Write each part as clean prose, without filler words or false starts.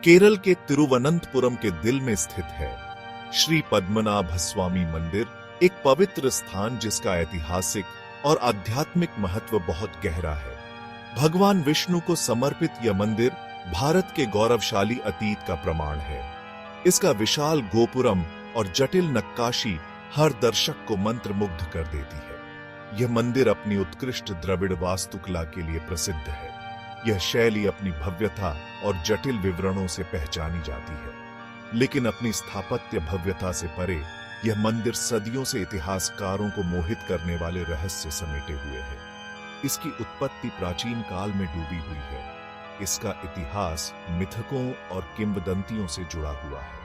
केरल के तिरुवनंतपुरम के दिल में स्थित है श्री पद्मनाभ स्वामी मंदिर, एक पवित्र स्थान जिसका ऐतिहासिक और आध्यात्मिक महत्व बहुत गहरा है। भगवान विष्णु को समर्पित यह मंदिर भारत के गौरवशाली अतीत का प्रमाण है। इसका विशाल गोपुरम और जटिल नक्काशी हर दर्शक को मंत्रमुग्ध कर देती है। यह मंदिर अपनी उत्कृष्ट द्रविड़ वास्तुकला के लिए प्रसिद्ध है। यह शैली अपनी भव्यता और जटिल विवरणों से पहचानी जाती है, लेकिन अपनी स्थापत्य भव्यता से परे यह मंदिर सदियों से इतिहासकारों को मोहित करने वाले रहस्य समेटे हुए है। इसकी उत्पत्ति प्राचीन काल में डूबी हुई है। इसका इतिहास मिथकों और किंवदंतियों से जुड़ा हुआ है।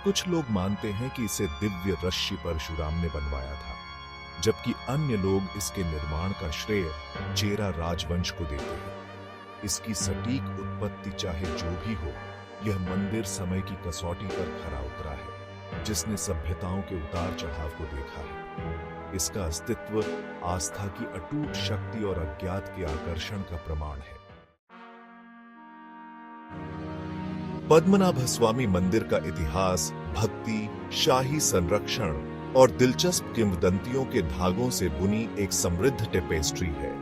कुछ लोग मानते हैं कि इसे दिव्य ऋषि परशुराम ने बनवाया था, जबकि अन्य लोग इसके निर्माण का श्रेय चेरा राजवंश को देते हैं। इसकी सटीक उत्पत्ति चाहे जो भी हो, यह मंदिर समय की कसौटी पर खरा उतरा है, जिसने सभ्यताओं के उतार चढ़ाव को देखा है। इसका अस्तित्व आस्था की अटूट शक्ति और अज्ञात के आकर्षण का प्रमाण है। पद्मनाभ स्वामी मंदिर का इतिहास भक्ति, शाही संरक्षण और दिलचस्प किंवदंतियों के धागों से बुनी एक समृद्ध टेपेस्ट्री है।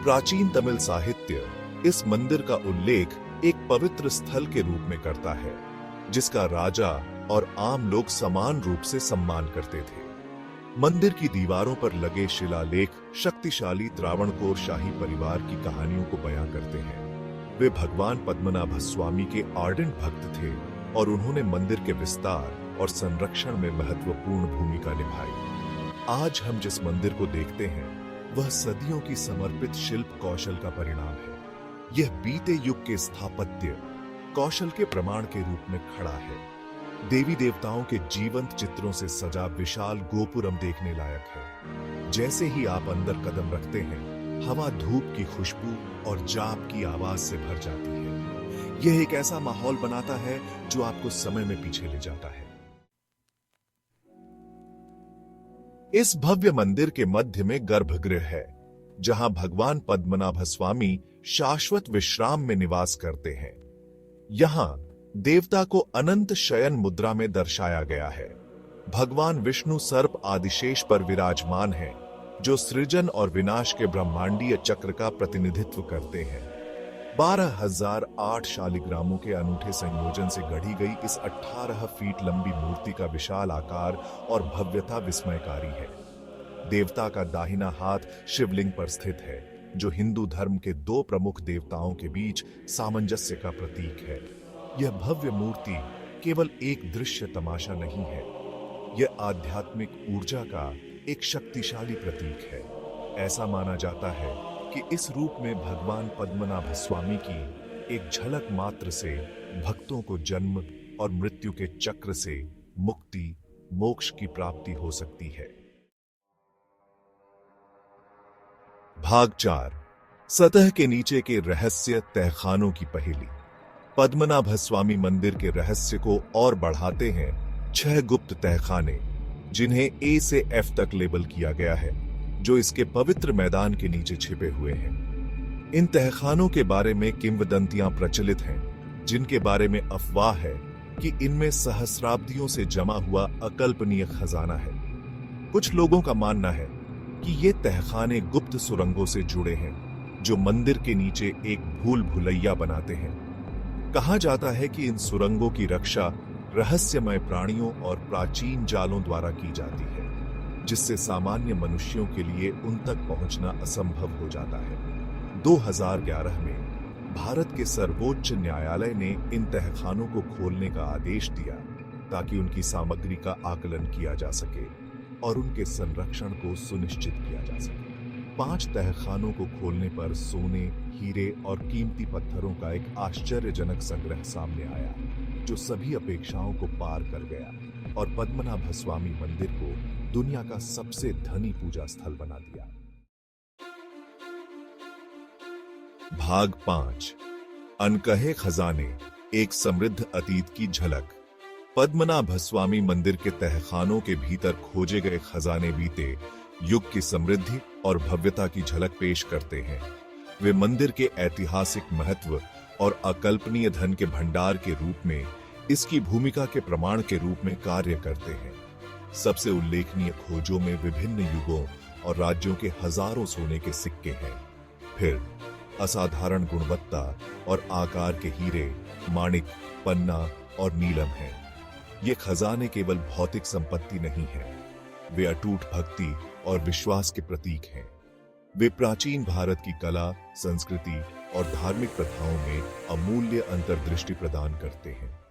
प्राचीन तमिल साहित्य इस मंदिर का उल्लेख एक पवित्र स्थल के रूप में करता है, जिसका राजा और आम लोग समान रूप से सम्मान करते थे। मंदिर की दीवारों पर लगे शिलालेख शक्तिशाली त्रावणकोर शाही परिवार की कहानियों को बयां करते हैं। वे भगवान पद्मनाभ स्वामी के आर्डेंट भक्त थे और उन्होंने मंदिर के विस्तार और संरक्षण में महत्वपूर्ण भूमिका निभाई। आज हम जिस मंदिर को देखते हैं, वह सदियों की समर्पित शिल्प कौशल का परिणाम है। यह बीते युग के स्थापत्य कौशल के प्रमाण के रूप में खड़ा है। देवी देवताओं के जीवंत चित्रों से सजा विशाल गोपुरम देखने लायक है। जैसे ही आप अंदर कदम रखते हैं, हवा धूप की खुशबू और जाप की आवाज से भर जाती है। यह एक ऐसा माहौल बनाता है जो आपको समय में पीछे ले जाता है। इस भव्य मंदिर के मध्य में गर्भगृह है, जहां भगवान पद्मनाभ स्वामी शाश्वत विश्राम में निवास करते हैं। यहां देवता को अनंत शयन मुद्रा में दर्शाया गया है। भगवान विष्णु सर्प आदिशेष पर विराजमान हैं, जो सृजन और विनाश के ब्रह्मांडीय चक्र का प्रतिनिधित्व करते हैं। 12,008 शालिग्रामों के अनूठे संयोजन से गढ़ी गई इस 18 फीट लंबी मूर्ति का विशाल आकार और भव्यता विस्मयकारी है। देवता का दाहिना हाथ शिवलिंग पर स्थित है, जो हिंदू धर्म के दो प्रमुख देवताओं के बीच सामंजस्य का प्रतीक है। यह भव्य मूर्ति केवल एक दृश्य तमाशा नहीं है, यह आध्यात्मिक ऊर्जा का एक शक्तिशाली प्रतीक है। ऐसा माना जाता है कि इस रूप में भगवान पद्मनाभ स्वामी की एक झलक मात्र से भक्तों को जन्म और मृत्यु के चक्र से मुक्ति, मोक्ष की प्राप्ति हो सकती है। भाग 4, सतह के नीचे के रहस्य तहखानों की पहेली। पद्मनाभ स्वामी मंदिर के रहस्य को और बढ़ाते हैं 6 गुप्त तहखाने, जिन्हें A से F तक लेबल किया गया है, जो इसके पवित्र मैदान के नीचे छिपे हुए हैं। इन तहखानों के बारे में किंवदंतियां प्रचलित हैं, जिनके बारे में अफवाह है कि इनमें सहस्राब्दियों से जमा हुआ अकल्पनीय खजाना है। कुछ लोगों का मानना है कि ये तहखाने गुप्त सुरंगों से जुड़े हैं, जो मंदिर के नीचे एक भूल भुलैया बनाते हैं। कहा जाता है कि इन सुरंगों की रक्षा रहस्यमय प्राणियों और प्राचीन जालों द्वारा की जाती है, जिससे सामान्य मनुष्यों के लिए उन तक पहुंचना असंभव हो जाता है। 2011 में भारत के सर्वोच्च न्यायालय ने इन तहखानों को खोलने का आदेश दिया, ताकि उनकी सामग्री का आकलन किया जा सके और उनके संरक्षण को सुनिश्चित किया जा सके। 5 तहखानों को खोलने पर सोने, हीरे और कीमती पत्थरों का एक आश्चर्यजनक संग्रह सामने आया, जो सभी अपेक्षाओं को पार कर गया और पद्मनाभ स्वामी मंदिर को दुनिया का सबसे धनी पूजा स्थल बना दिया। भाग 5, अनकहे खजाने, एक समृद्ध अतीत की झलक। पद्मनाभ स्वामी मंदिर के तहखानों के भीतर खोजे गए खजाने बीते युग की समृद्धि और भव्यता की झलक पेश करते हैं। वे मंदिर के ऐतिहासिक महत्व, और अकल्पनीय धन के भंडार के रूप में इसकी भूमिका के प्रमाण के रूप में कार्य करते हैं। सबसे उल्लेखनीय खोजों में विभिन्न युगों और राज्यों के हजारों सोने के सिक्के हैं। फिर असाधारण गुणवत्ता और आकार के हीरे, माणिक, पन्ना और नीलम हैं। ये खजाने केवल भौतिक संपत्ति नहीं है, वे अटूट भक्ति और विश्वास के प्रतीक हैं। वे प्राचीन भारत की कला, संस्कृति और धार्मिक प्रथाओं में अमूल्य अंतर्दृष्टि प्रदान करते हैं।